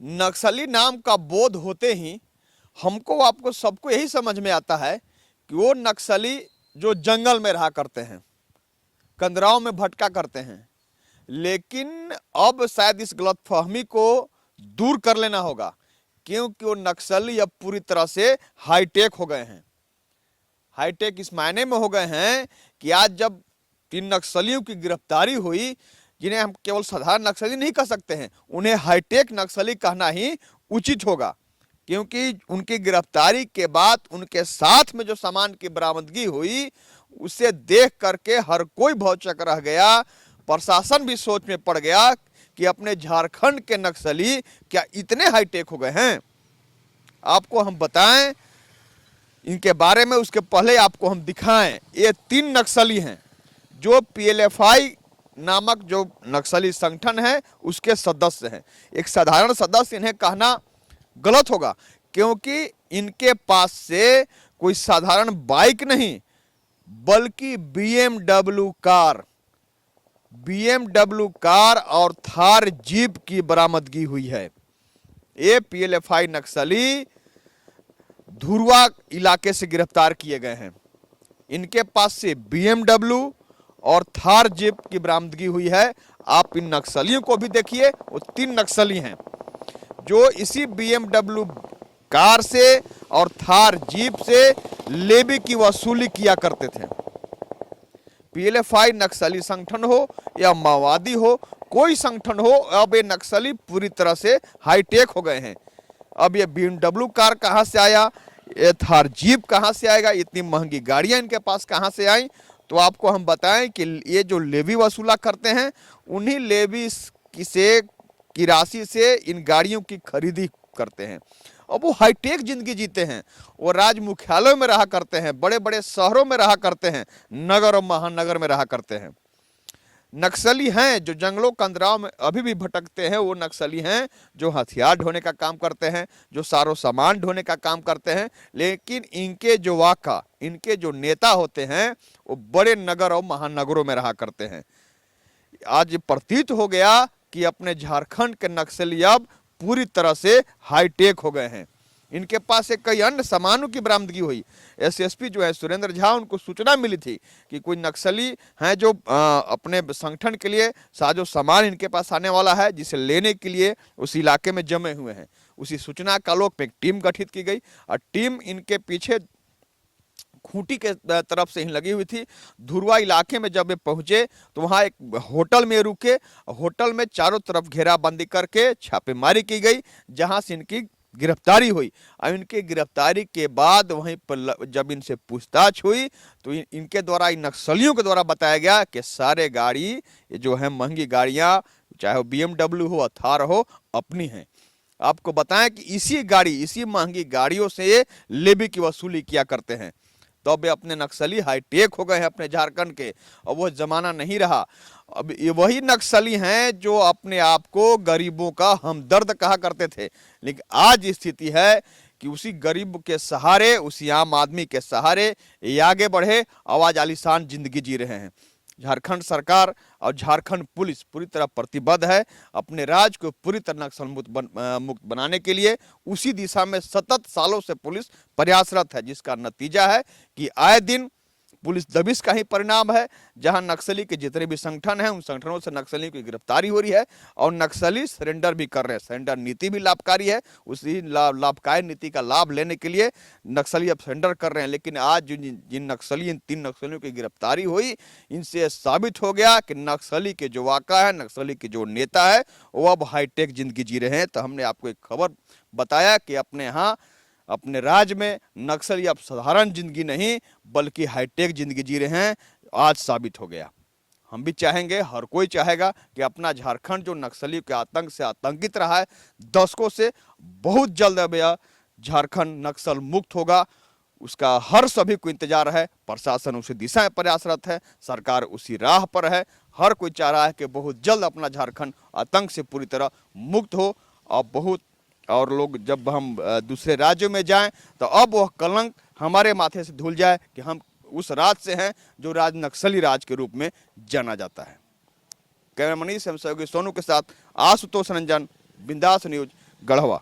नक्सली नाम का बोध होते ही हमको आपको सबको यही समझ में आता है कि वो नक्सली जो जंगल में रहा करते हैं, कंदराव में भटका करते हैं। लेकिन अब शायद इस गलतफहमी को दूर कर लेना होगा, क्योंकि वो नक्सली अब पूरी तरह से हाईटेक हो गए हैं। हाईटेक इस मायने में हो गए हैं कि आज जब 3 नक्सलियों की गिरफ्तारी हुई, जिन्हें हम केवल साधारण नक्सली नहीं कह सकते हैं, उन्हें हाईटेक नक्सली कहना ही उचित होगा, क्योंकि उनकी गिरफ्तारी के बाद उनके साथ में जो सामान की बरामदगी हुई उसे देख करके हर कोई भौचक रह गया। प्रशासन भी सोच में पड़ गया कि अपने झारखंड के नक्सली क्या इतने हाईटेक हो गए हैं। आपको हम बताएं इनके बारे में, उसके पहले आपको हम दिखाएं। ये 3 नक्सली हैं जो PLFI नामक जो नक्सली संगठन है उसके सदस्य हैं। एक साधारण सदस्य इन्हें कहना गलत होगा, क्योंकि इनके पास से कोई साधारण बाइक नहीं बल्कि BMW कार और थार जीप की बरामदगी हुई है। ये PLFI नक्सली धुरवा इलाके से गिरफ्तार किए गए हैं। इनके पास से BMW और थार जीप की बरामदगी हुई है। आप इन नक्सलियों को भी देखिए, वो 3 नक्सली हैं जो इसी BMW कार से और थार जीप से लेवी की वसूली किया करते थे। PLFI नक्सली संगठन हो या माओवादी हो, कोई संगठन हो, अब ये नक्सली पूरी तरह से हाईटेक हो गए हैं। अब ये BMW कार कहाँ से आया, ये थार जीप कहाँ से आएगा, इतनी महंगी गाड़ियाँ इनके पास कहाँ से आई, तो आपको हम बताएं कि ये जो लेवी वसूला करते हैं उन्हीं लेवी की राशि से इन गाड़ियों की खरीदी करते हैं। अब वो हाईटेक जिंदगी जीते हैं, वो राज्य मुख्यालयों में रहा करते हैं, बड़े बड़े शहरों में रहा करते हैं, नगर और महानगर में रहा करते हैं। नक्सली हैं जो जंगलों कंदराव में अभी भी भटकते हैं, वो नक्सली हैं जो हथियार ढोने का काम करते हैं, जो सारो सामान ढोने का काम करते हैं। लेकिन इनके जो नेता होते हैं वो बड़े नगर और महानगरों में रहा करते हैं। आज प्रतीत हो गया कि अपने झारखंड के नक्सली अब पूरी तरह से हाईटेक हो गए हैं। इनके पास से कई अन्य सामानों की बरामदगी हुई। SSP जो है सुरेंद्र झा, उनको सूचना मिली थी कि कोई नक्सली हैं जो अपने संगठन के लिए साजो सामान इनके पास आने वाला है, जिसे लेने के लिए उस इलाके में जमे हुए हैं। उसी सूचना का आलोक में एक टीम गठित की गई और टीम इनके पीछे खूंटी के तरफ से ही लगी हुई थी। धुरवा इलाके में जब वे पहुंचे तो वहां एक होटल में रुके। होटल में चारों तरफ घेराबंदी करके छापेमारी की गई, जहां से इनकी गिरफ्तारी हुई। और इनकी गिरफ्तारी के बाद वहीं पर जब इनसे पूछताछ हुई तो इनके द्वारा, इन नक्सलियों के द्वारा बताया गया कि सारे गाड़ी ये जो है महंगी गाड़ियां, चाहे वो BMW हो, थार हो, अपनी हैं। आपको बताएं कि इसी महंगी गाड़ियों से ये लेवी की वसूली किया करते हैं। तो अब अपने नक्सली हाईटेक हो गए हैं अपने झारखंड के, अब वो जमाना नहीं रहा। अब ये वही नक्सली हैं जो अपने आप को गरीबों का हमदर्द कहा करते थे, लेकिन आज स्थिति है कि उसी गरीब के सहारे, उसी आम आदमी के सहारे ये आगे बढ़े, आवाज आलीशान जिंदगी जी रहे हैं। झारखंड सरकार और झारखंड पुलिस पूरी तरह प्रतिबद्ध है अपने राज्य को पूरी तरह नक्सल मुक्त बनाने के लिए। उसी दिशा में सतत सालों से पुलिस प्रयासरत है, जिसका नतीजा है कि आए दिन पुलिस दबिश का ही परिणाम है। जहां नक्सली के जितने भी संगठन हैं, उन संगठनों से नक्सलियों की गिरफ्तारी हो रही है और नक्सली सरेंडर भी कर रहे हैं। सरेंडर नीति भी लाभकारी है, उसी लाभकारी नीति का लाभ लेने के लिए नक्सली अब सरेंडर कर रहे हैं। लेकिन आज जिन 3 नक्सलियों की गिरफ्तारी हुई, इनसे साबित हो गया कि नक्सली के जो वाका है, नक्सली के जो नेता है, वो अब हाईटेक जिंदगी जी रहे हैं। तो हमने आपको एक खबर बताया कि अपने यहाँ, अपने राज्य में नक्सली अब साधारण जिंदगी नहीं बल्कि हाईटेक जिंदगी जी रहे हैं। आज साबित हो गया। हम भी चाहेंगे, हर कोई चाहेगा कि अपना झारखंड जो नक्सलियों के आतंक से आतंकित रहा है दशकों से, बहुत जल्द अब यह झारखंड नक्सल मुक्त होगा। उसका हर सभी को इंतजार है। प्रशासन उसी दिशा में प्रयासरत है, सरकार उसी राह पर है। हर कोई चाह रहा है कि बहुत जल्द अपना झारखंड आतंक से पूरी तरह मुक्त हो। और लोग जब हम दूसरे राज्यों में जाएं तो अब वह कलंक हमारे माथे से धुल जाए कि हम उस राज से हैं जो राज नक्सली राज के रूप में जाना जाता है। कैमरा मनीष एवं सहयोगी सोनू के साथ आशुतोष रंजन, बिंदास न्यूज, गढ़वा।